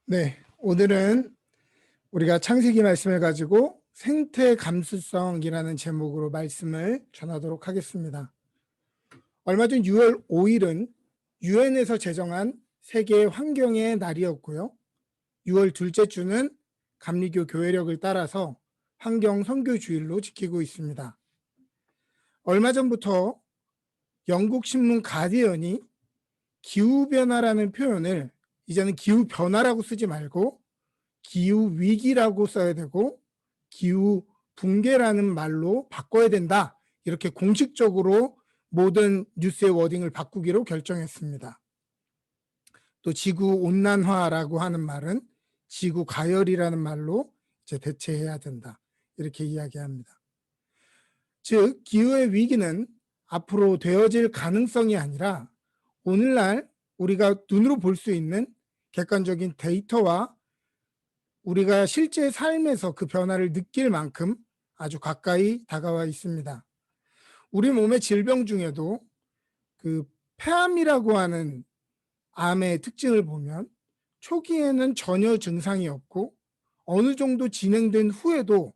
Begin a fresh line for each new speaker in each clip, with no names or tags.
네, 오늘은 우리가 창세기 말씀을 가지고 생태 감수성이라는 제목으로 말씀을 전하도록 하겠습니다. 얼마 전 6월 5일은 유엔에서 제정한 세계 환경의 날이었고요. 6월 둘째 주는 감리교 교회력을 따라서 환경 선교 주일로 지키고 있습니다. 얼마 전부터 영국 신문 가디언이 기후변화라는 표현을 이제는 기후변화라고 쓰지 말고 기후위기라고 써야 되고 기후붕괴라는 말로 바꿔야 된다. 이렇게 공식적으로 모든 뉴스의 워딩을 바꾸기로 결정했습니다. 또 지구온난화라고 하는 말은 지구가열이라는 말로 이제 대체해야 된다. 이렇게 이야기합니다. 즉 기후의 위기는 앞으로 되어질 가능성이 아니라 오늘날 우리가 눈으로 볼 수 있는 객관적인 데이터와 우리가 실제 삶에서 그 변화를 느낄 만큼 아주 가까이 다가와 있습니다. 우리 몸의 질병 중에도 그 폐암이라고 하는 암의 특징을 보면 초기에는 전혀 증상이 없고 어느 정도 진행된 후에도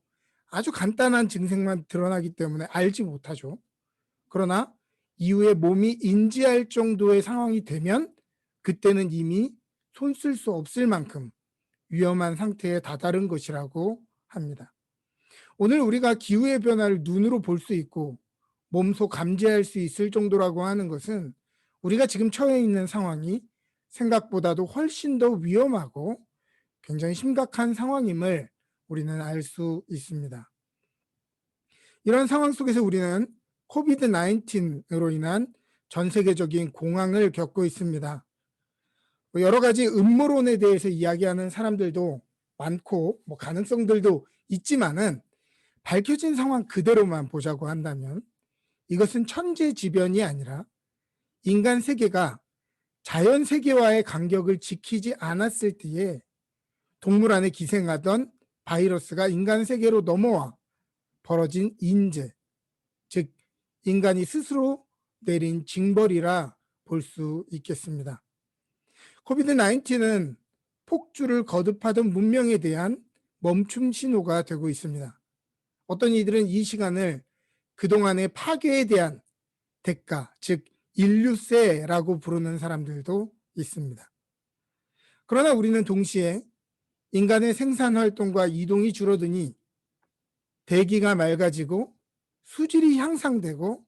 아주 간단한 증상만 드러나기 때문에 알지 못하죠. 그러나 이후에 몸이 인지할 정도의 상황이 되면 그때는 이미 손 쓸 수 없을 만큼 위험한 상태에 다다른 것이라고 합니다. 오늘 우리가 기후의 변화를 눈으로 볼 수 있고 몸소 감지할 수 있을 정도라고 하는 것은 우리가 지금 처해 있는 상황이 생각보다도 훨씬 더 위험하고 굉장히 심각한 상황임을 우리는 알 수 있습니다. 이런 상황 속에서 우리는 코비드 19으로 인한 전 세계적인 공황을 겪고 있습니다. 여러 가지 음모론에 대해서 이야기하는 사람들도 많고 가능성들도 있지만은 밝혀진 상황 그대로만 보자고 한다면 이것은 천재지변이 아니라 인간 세계가 자연 세계와의 간격을 지키지 않았을 때에 동물 안에 기생하던 바이러스가 인간 세계로 넘어와 벌어진 인재, 즉 인간이 스스로 내린 징벌이라 볼 수 있겠습니다. 코비드 19은 폭주를 거듭하던 문명에 대한 멈춤 신호가 되고 있습니다. 어떤 이들은 이 시간을 그동안의 파괴에 대한 대가, 즉 인류세라고 부르는 사람들도 있습니다. 그러나 우리는 동시에 인간의 생산 활동과 이동이 줄어드니 대기가 맑아지고 수질이 향상되고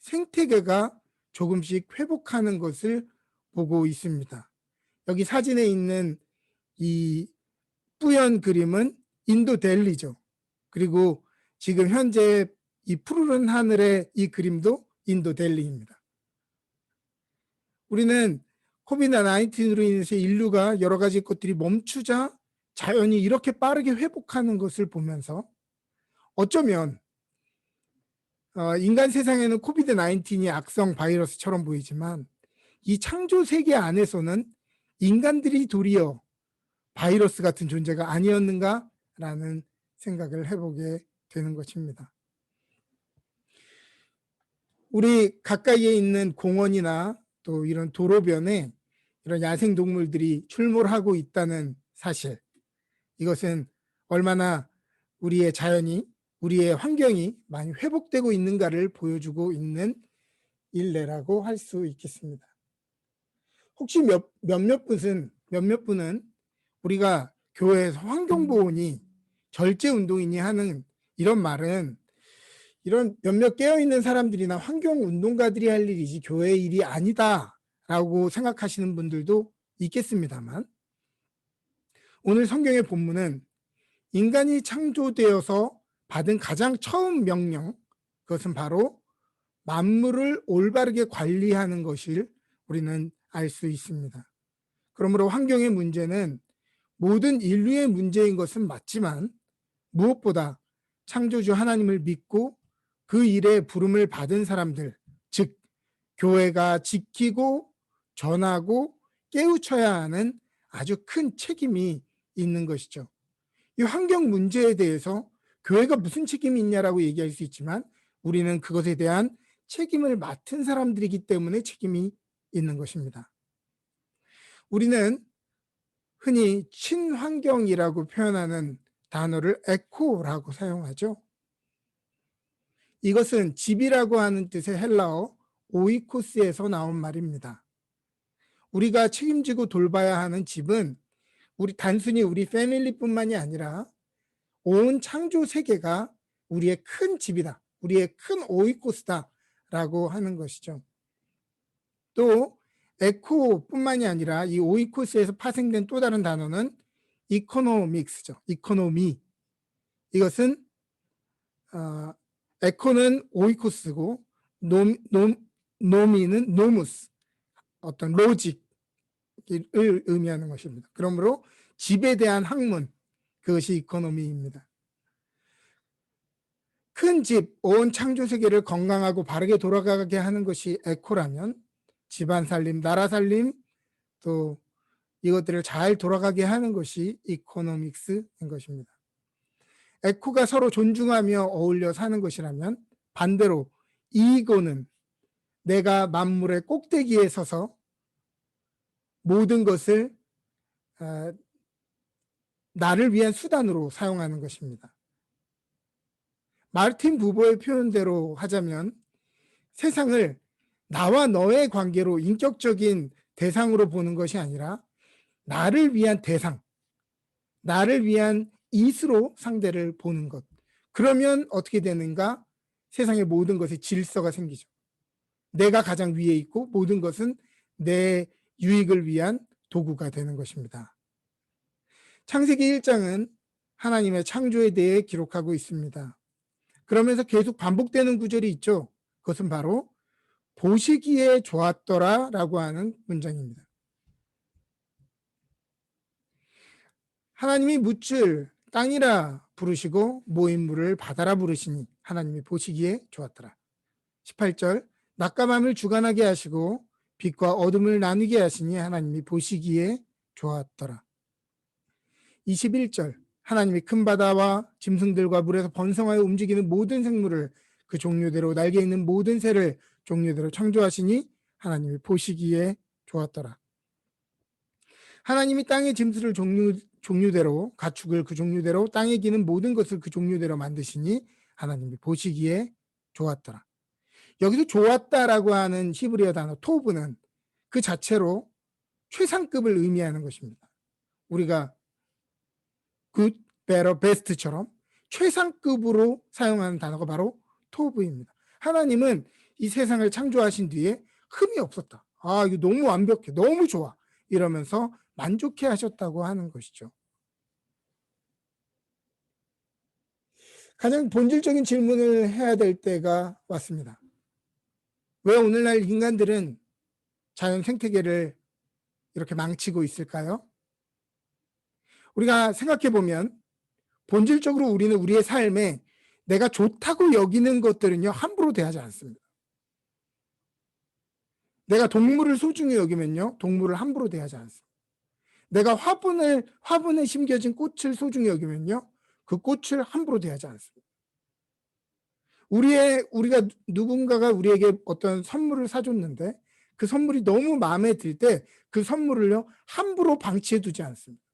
생태계가 조금씩 회복하는 것을 보고 있습니다. 여기 사진에 있는 이 뿌연 그림은 인도 델리죠. 그리고 지금 현재 이 푸르른 하늘의 이 그림도 인도 델리입니다. 우리는 코비드 19으로 인해서 인류가 여러 가지 것들이 멈추자 자연이 이렇게 빠르게 회복하는 것을 보면서 어쩌면 인간 세상에는 코비드 19이 악성 바이러스처럼 보이지만 이 창조 세계 안에서는 인간들이 도리어 바이러스 같은 존재가 아니었는가라는 생각을 해보게 되는 것입니다. 우리 가까이에 있는 공원이나 또 이런 도로변에 이런 야생동물들이 출몰하고 있다는 사실, 이것은 얼마나 우리의 자연이, 우리의 환경이 많이 회복되고 있는가를 보여주고 있는 일례라고 할 수 있겠습니다. 혹시 몇몇 분은 우리가 교회에서 환경보호니 절제운동이니 하는 이런 말은 이런 몇몇 깨어있는 사람들이나 환경운동가들이 할 일이지 교회의 일이 아니다라고 생각하시는 분들도 있겠습니다만 오늘 성경의 본문은 인간이 창조되어서 받은 가장 처음 명령, 그것은 바로 만물을 올바르게 관리하는 것을 우리는 알 수 있습니다. 그러므로 환경의 문제는 모든 인류의 문제인 것은 맞지만 무엇보다 창조주 하나님을 믿고 그 일에 부름을 받은 사람들, 즉 교회가 지키고 전하고 깨우쳐야 하는 아주 큰 책임이 있는 것이죠. 이 환경 문제에 대해서 교회가 무슨 책임이 있냐라고 얘기할 수 있지만 우리는 그것에 대한 책임을 맡은 사람들이기 때문에 책임이 있는 것입니다. 우리는 흔히 친환경이라고 표현하는 단어를 에코라고 사용하죠. 이것은 집이라고 하는 뜻의 헬라어 오이코스에서 나온 말입니다. 우리가 책임지고 돌봐야 하는 집은 단순히 우리 패밀리뿐만이 아니라 온 창조 세계가 우리의 큰 집이다. 우리의 큰 오이코스다라고 하는 것이죠. 또 에코뿐만이 아니라 이 오이코스에서 파생된 또 다른 단어는 이코노믹스죠. 이코노미. 이것은 에코는 오이코스고 노미는 노무스, 어떤 로직을 의미하는 것입니다. 그러므로 집에 대한 학문, 그것이 이코노미입니다. 큰 집, 온 창조 세계를 건강하고 바르게 돌아가게 하는 것이 에코라면 집안 살림, 나라 살림, 또 이것들을 잘 돌아가게 하는 것이 이코노믹스인 것입니다. 에코가 서로 존중하며 어울려 사는 것이라면 반대로 이고는 내가 만물의 꼭대기에 서서 모든 것을 나를 위한 수단으로 사용하는 것입니다. 마르틴 부버의 표현대로 하자면 세상을 나와 너의 관계로 인격적인 대상으로 보는 것이 아니라 나를 위한 대상, 나를 위한 이스로 상대를 보는 것. 그러면 어떻게 되는가? 세상의 모든 것에 질서가 생기죠. 내가 가장 위에 있고 모든 것은 내 유익을 위한 도구가 되는 것입니다. 창세기 1장은 하나님의 창조에 대해 기록하고 있습니다. 그러면서 계속 반복되는 구절이 있죠. 그것은 바로 보시기에 좋았더라 라고 하는 문장입니다. 하나님이 묻을 땅이라 부르시고 모임물을 바다라 부르시니 하나님이 보시기에 좋았더라. 18절 낮과 밤을 주관하게 하시고 빛과 어둠을 나누게 하시니 하나님이 보시기에 좋았더라. 21절 하나님이 큰 바다와 짐승들과 물에서 번성하여 움직이는 모든 생물을 그 종류대로 날개 있는 모든 새를 종류대로 창조하시니 하나님이 보시기에 좋았더라. 하나님이 땅의 짐승을 종류대로 가축을 그 종류대로 땅에 기는 모든 것을 그 종류대로 만드시니 하나님이 보시기에 좋았더라. 여기서 좋았다라고 하는 히브리어 단어 토브는 그 자체로 최상급을 의미하는 것입니다. 우리가 good, better, best처럼 최상급으로 사용하는 단어가 바로 토브입니다. 하나님은 이 세상을 창조하신 뒤에 흠이 없었다. 아, 이거 너무 완벽해. 너무 좋아. 이러면서 만족해 하셨다고 하는 것이죠. 가장 본질적인 질문을 해야 될 때가 왔습니다. 왜 오늘날 인간들은 자연 생태계를 이렇게 망치고 있을까요? 우리가 생각해 보면 본질적으로 우리는 우리의 삶에 내가 좋다고 여기는 것들은요, 함부로 대하지 않습니다. 내가 동물을 소중히 여기면요, 동물을 함부로 대하지 않습니다. 내가 화분에 심겨진 꽃을 소중히 여기면요, 그 꽃을 함부로 대하지 않습니다. 우리가 누군가가 우리에게 어떤 선물을 사줬는데 그 선물이 너무 마음에 들 때 그 선물을요, 함부로 방치해 두지 않습니다.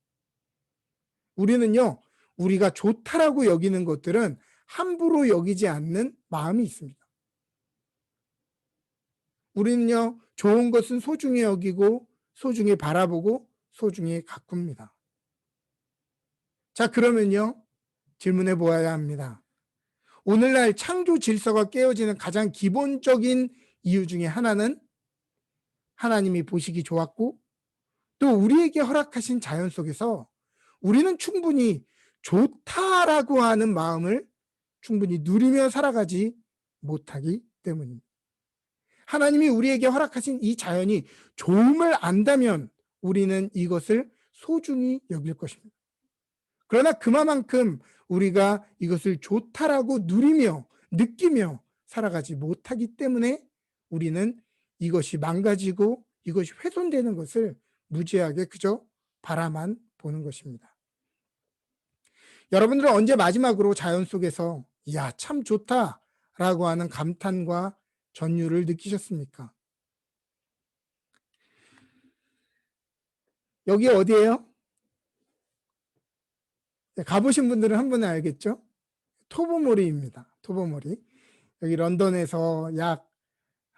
우리는요, 우리가 좋다라고 여기는 것들은 함부로 여기지 않는 마음이 있습니다. 우리는요, 좋은 것은 소중히 여기고 소중히 바라보고 소중히 가꿉니다. 자, 그러면요, 질문해 보아야 합니다. 오늘날 창조 질서가 깨어지는 가장 기본적인 이유 중에 하나는 하나님이 보시기 좋았고 또 우리에게 허락하신 자연 속에서 우리는 충분히 좋다라고 하는 마음을 충분히 누리며 살아가지 못하기 때문입니다. 하나님이 우리에게 허락하신 이 자연이 좋음을 안다면 우리는 이것을 소중히 여길 것입니다. 그러나 그만큼 우리가 이것을 좋다라고 누리며 느끼며 살아가지 못하기 때문에 우리는 이것이 망가지고 이것이 훼손되는 것을 무지하게 그저 바라만 보는 것입니다. 여러분들은 언제 마지막으로 자연 속에서 이야, 참 좋다라고 하는 감탄과 전율을 느끼셨습니까? 여기 어디예요? 가보신 분들은 한 번에 알겠죠? 토보모리입니다. 토보모리. 여기 런던에서 약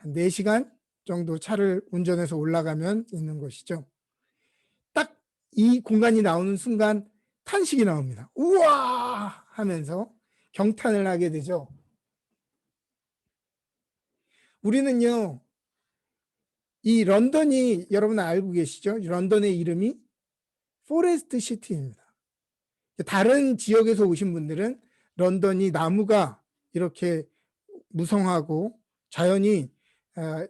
한 4시간 정도 차를 운전해서 올라가면 있는 곳이죠. 딱 이 공간이 나오는 순간 탄식이 나옵니다. 우와! 하면서 경탄을 하게 되죠. 우리는요, 이 런던이 여러분 알고 계시죠? 런던의 이름이 포레스트 시티입니다. 다른 지역에서 오신 분들은 런던이 나무가 이렇게 무성하고 자연이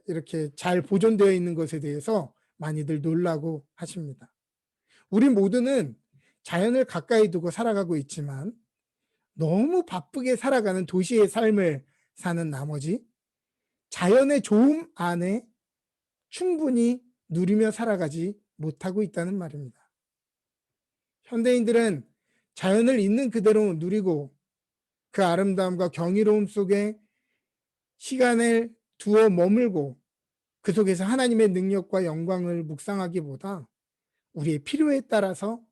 이렇게 잘 보존되어 있는 것에 대해서 많이들 놀라고 하십니다. 우리 모두는 자연을 가까이 두고 살아가고 있지만 너무 바쁘게 살아가는 도시의 삶을 사는 나머지 자연의 좋음 안에 충분히 누리며 살아가지 못하고 있다는 말입니다. 현대인들은 자연을 있는 그대로 누리고 그 아름다움과 경이로움 속에 시간을 두어 머물고 그 속에서 하나님의 능력과 영광을 묵상하기보다 우리의 필요에 따라서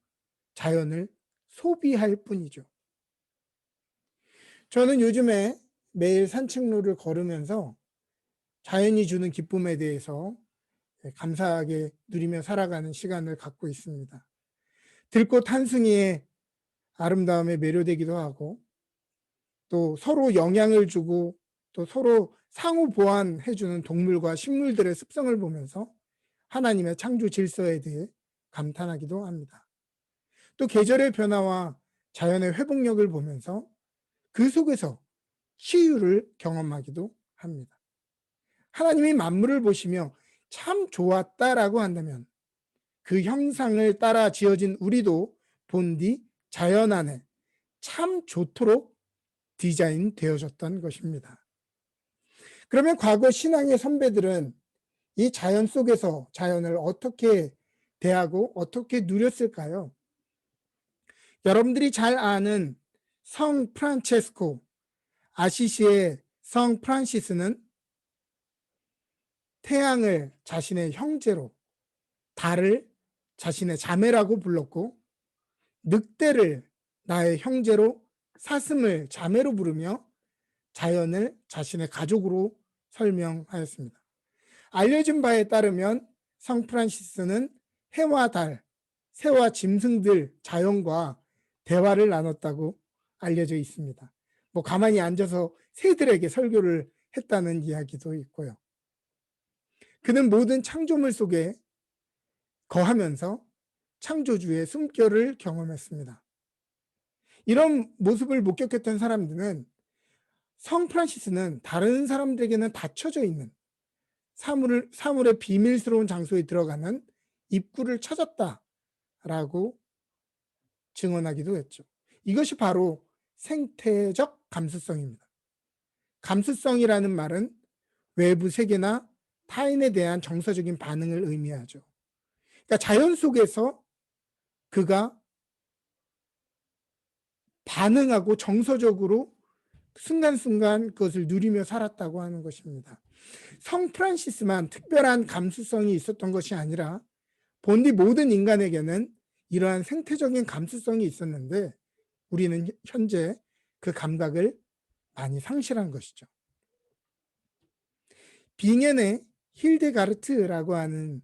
자연을 소비할 뿐이죠. 저는 요즘에 매일 산책로를 걸으면서 자연이 주는 기쁨에 대해서 감사하게 누리며 살아가는 시간을 갖고 있습니다. 들꽃 한 송이의 아름다움에 매료되기도 하고 또 서로 영향을 주고 또 서로 상호 보완해주는 동물과 식물들의 습성을 보면서 하나님의 창조 질서에 대해 감탄하기도 합니다. 또 계절의 변화와 자연의 회복력을 보면서 그 속에서 치유를 경험하기도 합니다. 하나님이 만물을 보시며 참 좋았다라고 한다면 그 형상을 따라 지어진 우리도 본디 자연 안에 참 좋도록 디자인 되어졌던 것입니다. 그러면 과거 신앙의 선배들은 이 자연 속에서 자연을 어떻게 대하고 어떻게 누렸을까요? 여러분들이 잘 아는 성 프란체스코, 아시시의 성 프란시스는 태양을 자신의 형제로, 달을 자신의 자매라고 불렀고 늑대를 나의 형제로, 사슴을 자매로 부르며 자연을 자신의 가족으로 설명하였습니다. 알려진 바에 따르면 성 프란시스는 해와 달, 새와 짐승들, 자연과 대화를 나눴다고 알려져 있습니다. 뭐 가만히 앉아서 새들에게 설교를 했다는 이야기도 있고요. 그는 모든 창조물 속에 거하면서 창조주의 숨결을 경험했습니다. 이런 모습을 목격했던 사람들은 성 프란시스는 다른 사람들에게는 닫혀져 있는 사물의 비밀스러운 장소에 들어가는 입구를 찾았다라고 증언하기도 했죠. 이것이 바로 생태적 감수성입니다. 감수성이라는 말은 외부 세계나 타인에 대한 정서적인 반응을 의미하죠. 그러니까 자연 속에서 그가 반응하고 정서적으로 순간순간 그것을 누리며 살았다고 하는 것입니다. 성 프란시스만 특별한 감수성이 있었던 것이 아니라 본디 모든 인간에게는 이러한 생태적인 감수성이 있었는데 우리는 현재 그 감각을 많이 상실한 것이죠. 빙엔의 힐데가르트라고 하는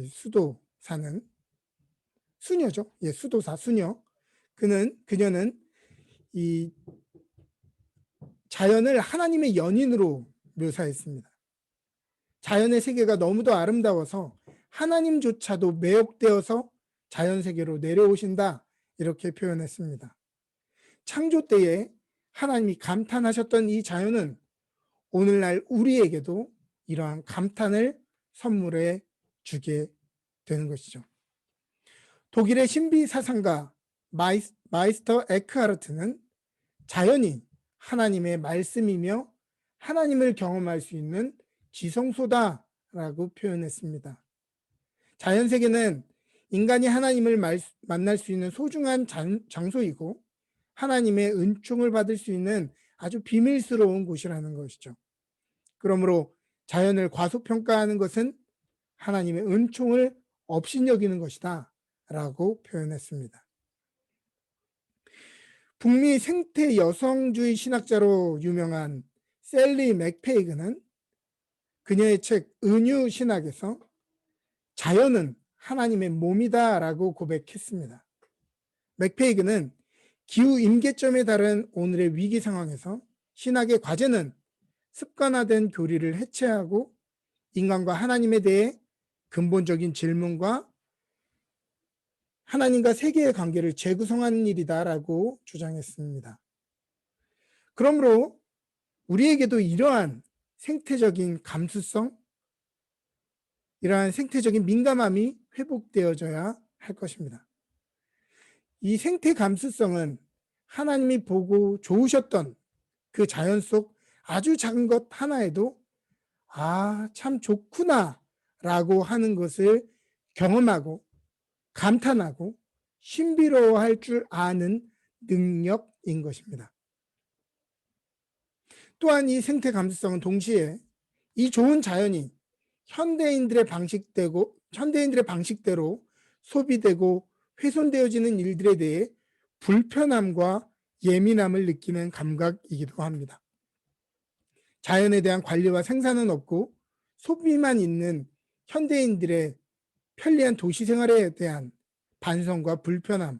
수도사는 수녀죠. 수도사 수녀. 그녀는 이 자연을 하나님의 연인으로 묘사했습니다. 자연의 세계가 너무도 아름다워서 하나님조차도 매혹되어서 자연 세계로 내려오신다 이렇게 표현했습니다. 창조 때에 하나님이 감탄하셨던 이 자연은 오늘날 우리에게도 이러한 감탄을 선물해 주게 되는 것이죠. 독일의 신비 사상가 마이스터 에크하르트는 자연이 하나님의 말씀이며 하나님을 경험할 수 있는 지성소다라고 표현했습니다. 자연 세계는 인간이 하나님을 만날 수 있는 소중한 장소이고 하나님의 은총을 받을 수 있는 아주 비밀스러운 곳이라는 것이죠. 그러므로 자연을 과소평가하는 것은 하나님의 은총을 업신여기는 것이다 라고 표현했습니다. 북미 생태 여성주의 신학자로 유명한 셀리 맥페이그는 그녀의 책 은유 신학에서 자연은 하나님의 몸이다라고 고백했습니다. 맥페이그는 기후 임계점에 달한 오늘의 위기 상황에서 신학의 과제는 습관화된 교리를 해체하고 인간과 하나님에 대해 근본적인 질문과 하나님과 세계의 관계를 재구성하는 일이다라고 주장했습니다. 그러므로 우리에게도 이러한 생태적인 감수성, 이러한 생태적인 민감함이 회복되어져야 할 것입니다. 이 생태 감수성은 하나님이 보고 좋으셨던 그 자연 속 아주 작은 것 하나에도 참 좋구나 라고 하는 것을 경험하고 감탄하고 신비로워할 줄 아는 능력인 것입니다. 또한 이 생태 감수성은 동시에 이 좋은 자연이 현대인들의 방식대로 소비되고 훼손되어지는 일들에 대해 불편함과 예민함을 느끼는 감각이기도 합니다. 자연에 대한 관리와 생산은 없고 소비만 있는 현대인들의 편리한 도시 생활에 대한 반성과 불편함,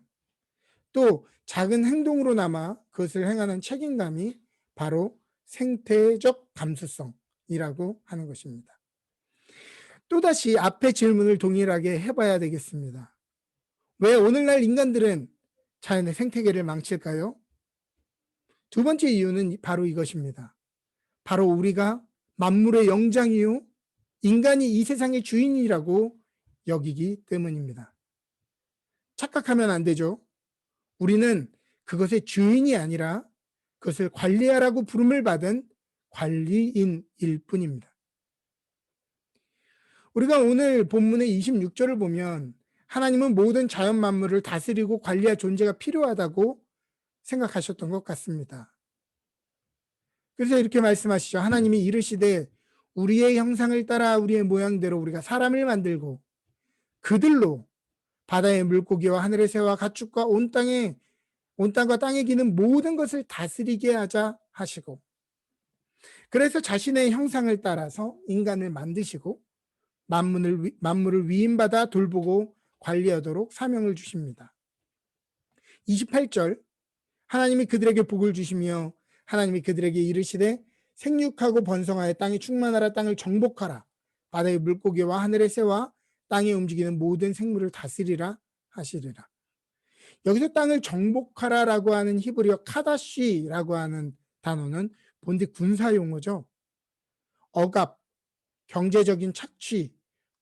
또 작은 행동으로나마 그것을 행하는 책임감이 바로 생태적 감수성이라고 하는 것입니다. 또다시 앞의 질문을 동일하게 해봐야 되겠습니다. 왜 오늘날 인간들은 자연의 생태계를 망칠까요? 두 번째 이유는 바로 이것입니다. 바로 우리가 만물의 영장이요 인간이 이 세상의 주인이라고 여기기 때문입니다. 착각하면 안 되죠. 우리는 그것의 주인이 아니라 그것을 관리하라고 부름을 받은 관리인일 뿐입니다. 우리가 오늘 본문의 26절을 보면 하나님은 모든 자연 만물을 다스리고 관리할 존재가 필요하다고 생각하셨던 것 같습니다. 그래서 이렇게 말씀하시죠. 하나님이 이르시되 우리의 형상을 따라 우리의 모양대로 우리가 사람을 만들고 그들로 바다의 물고기와 하늘의 새와 가축과 온 땅과 땅에 기는 모든 것을 다스리게 하자 하시고, 그래서 자신의 형상을 따라서 인간을 만드시고 만물을 위임받아 돌보고 관리하도록 사명을 주십니다. 28절 하나님이 그들에게 복을 주시며 하나님이 그들에게 이르시되 생육하고 번성하여 땅이 충만하라. 땅을 정복하라. 바다의 물고기와 하늘의 새와 땅에 움직이는 모든 생물을 다스리라 하시리라. 여기서 땅을 정복하라라고 하는 히브리어 카다시라고 하는 단어는 본디 군사 용어죠. 억압, 경제적인 착취,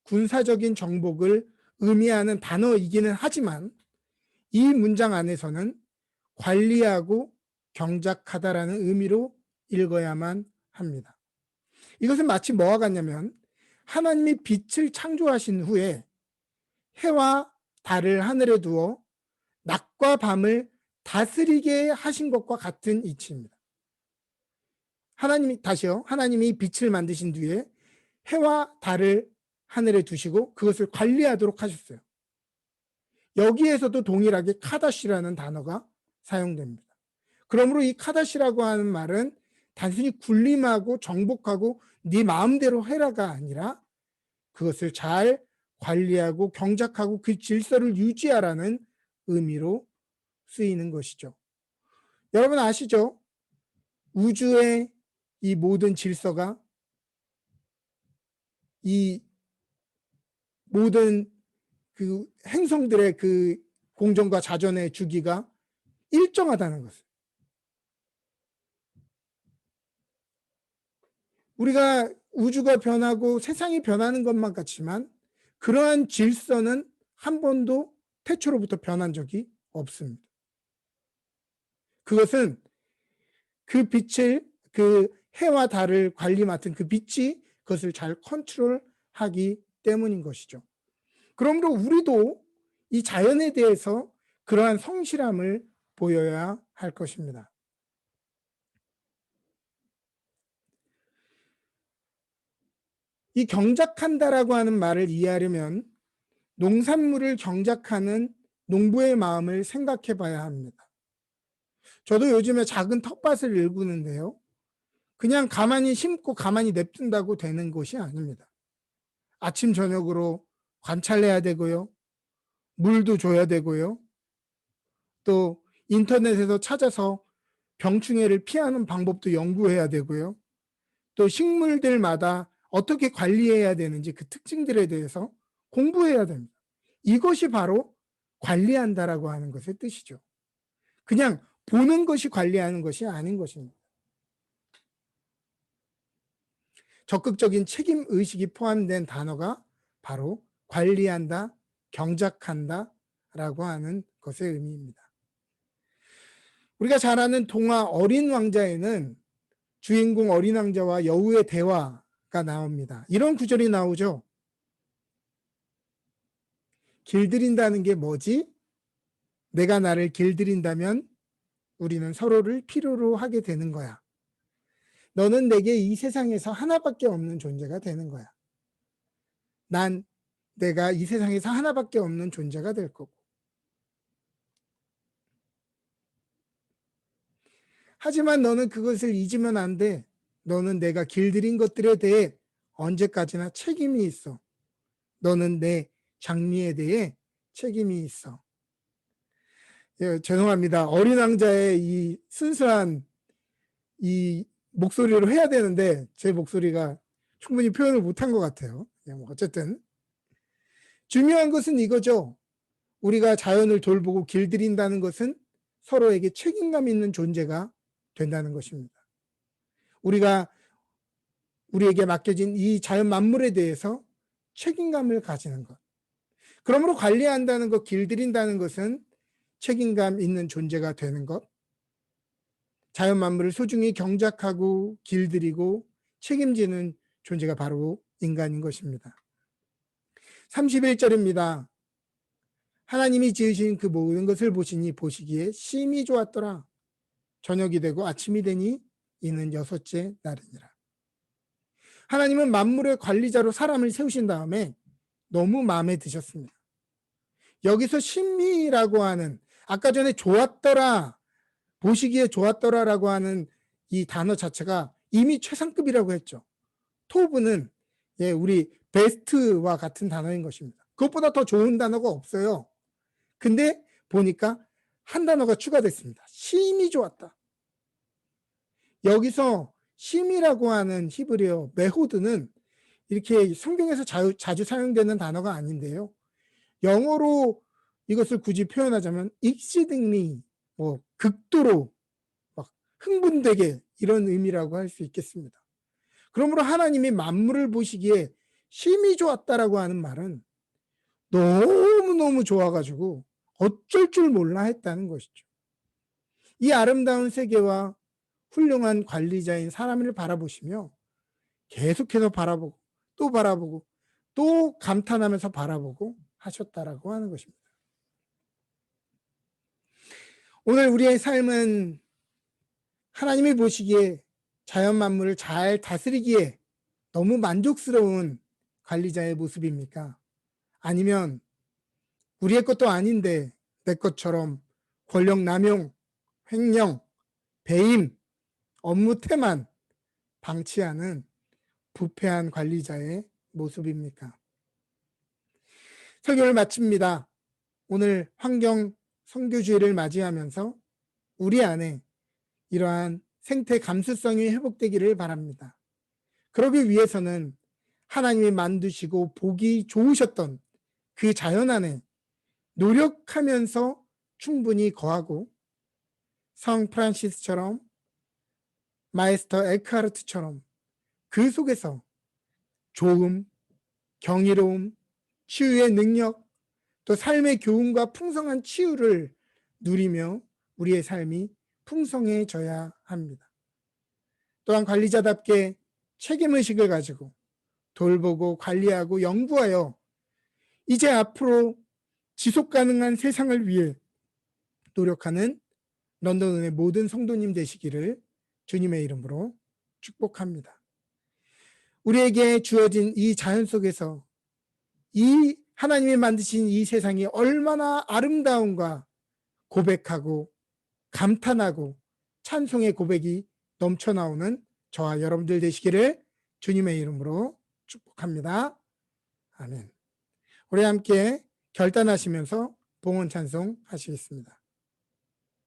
군사적인 정복을 의미하는 단어이기는 하지만 이 문장 안에서는 관리하고 경작하다라는 의미로 읽어야만 합니다. 이것은 마치 뭐와 같냐면 하나님이 빛을 창조하신 후에 해와 달을 하늘에 두어 낮과 밤을 다스리게 하신 것과 같은 이치입니다. 하나님이 빛을 만드신 뒤에 해와 달을 하늘에 두시고 그것을 관리하도록 하셨어요. 여기에서도 동일하게 카다시라는 단어가 사용됩니다. 그러므로 이 카다시라고 하는 말은 단순히 군림하고 정복하고 네 마음대로 해라가 아니라 그것을 잘 관리하고 경작하고 그 질서를 유지하라는 의미로 쓰이는 것이죠. 여러분 아시죠? 우주의 이 모든 질서가, 이 모든 그 행성들의 그 공전과 자전의 주기가 일정하다는 것을. 우리가 우주가 변하고 세상이 변하는 것만 같지만 그러한 질서는 한 번도 태초로부터 변한 적이 없습니다. 그것은 그 빛을, 그 해와 달을 관리 맡은 그 빛이 그것을 잘 컨트롤하기 때문인 것이죠. 그러므로 우리도 이 자연에 대해서 그러한 성실함을 보여야 할 것입니다. 이 경작한다라고 하는 말을 이해하려면 농산물을 경작하는 농부의 마음을 생각해 봐야 합니다. 저도 요즘에 작은 텃밭을 일구는데요. 그냥 가만히 심고 가만히 냅둔다고 되는 것이 아닙니다. 아침 저녁으로 관찰해야 되고요. 물도 줘야 되고요. 또 인터넷에서 찾아서 병충해를 피하는 방법도 연구해야 되고요. 또 식물들마다 어떻게 관리해야 되는지 그 특징들에 대해서 공부해야 됩니다. 이것이 바로 관리한다라고 하는 것의 뜻이죠. 그냥 보는 것이 관리하는 것이 아닌 것입니다. 적극적인 책임 의식이 포함된 단어가 바로 관리한다, 경작한다 라고 하는 것의 의미입니다. 우리가 잘 아는 동화 어린 왕자에는 주인공 어린 왕자와 여우의 대화가 나옵니다. 이런 구절이 나오죠. 길들인다는 게 뭐지? 내가 나를 길들인다면 우리는 서로를 필요로 하게 되는 거야. 너는 내게 이 세상에서 하나밖에 없는 존재가 되는 거야. 내가 이 세상에서 하나밖에 없는 존재가 될 거고. 하지만 너는 그것을 잊으면 안 돼. 너는 내가 길들인 것들에 대해 언제까지나 책임이 있어. 너는 내 장미에 대해 책임이 있어. 예, 죄송합니다. 어린 왕자의 이 순수한 이 목소리로 해야 되는데 제 목소리가 충분히 표현을 못한 것 같아요. 어쨌든 중요한 것은 이거죠. 우리가 자연을 돌보고 길들인다는 것은 서로에게 책임감 있는 존재가 된다는 것입니다. 우리에게 맡겨진 이 자연 만물에 대해서 책임감을 가지는 것. 그러므로 관리한다는 것, 길들인다는 것은 책임감 있는 존재가 되는 것. 자연 만물을 소중히 경작하고 길들이고 책임지는 존재가 바로 인간인 것입니다. 31절입니다. 하나님이 지으신 그 모든 것을 보시기에 심히 좋았더라. 저녁이 되고 아침이 되니 이는 6째 날이니라. 하나님은 만물의 관리자로 사람을 세우신 다음에 너무 마음에 드셨습니다. 여기서 심히라고 하는, 아까 전에 좋았더라, 보시기에 좋았더라라고 하는 이 단어 자체가 이미 최상급이라고 했죠. 토브는 우리 베스트와 같은 단어인 것입니다. 그것보다 더 좋은 단어가 없어요. 근데 보니까 한 단어가 추가됐습니다. 심히 좋았다. 여기서 심이라고 하는 히브리어 메호드는 이렇게 성경에서 자주 사용되는 단어가 아닌데요. 영어로 이것을 굳이 표현하자면 exceedingly, 극도로 막 흥분되게 이런 의미라고 할 수 있겠습니다. 그러므로 하나님이 만물을 보시기에 심히 좋았다라고 하는 말은 너무너무 좋아가지고 어쩔 줄 몰라 했다는 것이죠. 이 아름다운 세계와 훌륭한 관리자인 사람을 바라보시며 계속해서 바라보고 또 바라보고 또 감탄하면서 바라보고 하셨다라고 하는 것입니다. 오늘 우리의 삶은 하나님이 보시기에 자연 만물을 잘 다스리기에 너무 만족스러운 관리자의 모습입니까? 아니면 우리의 것도 아닌데 내 것처럼 권력 남용, 횡령, 배임, 업무 태만 방치하는 부패한 관리자의 모습입니까? 설교를 마칩니다. 오늘 환경 선교주의를 맞이하면서 우리 안에 이러한 생태 감수성이 회복되기를 바랍니다. 그러기 위해서는 하나님이 만드시고 보기 좋으셨던 그 자연 안에 노력하면서 충분히 거하고 성 프란시스처럼 마에스터 에크하르트처럼 그 속에서 조음, 경이로움, 치유의 능력, 또 삶의 교훈과 풍성한 치유를 누리며 우리의 삶이 풍성해져야 합니다. 또한 관리자답게 책임의식을 가지고 돌보고 관리하고 연구하여 이제 앞으로 지속가능한 세상을 위해 노력하는 런던의 모든 성도님 되시기를 주님의 이름으로 축복합니다. 우리에게 주어진 이 자연 속에서 이 하나님이 만드신 이 세상이 얼마나 아름다운가 고백하고 감탄하고 찬송의 고백이 넘쳐나오는 저와 여러분들 되시기를 주님의 이름으로 축복합니다. 아멘. 우리 함께 결단하시면서 봉헌 찬송 하시겠습니다.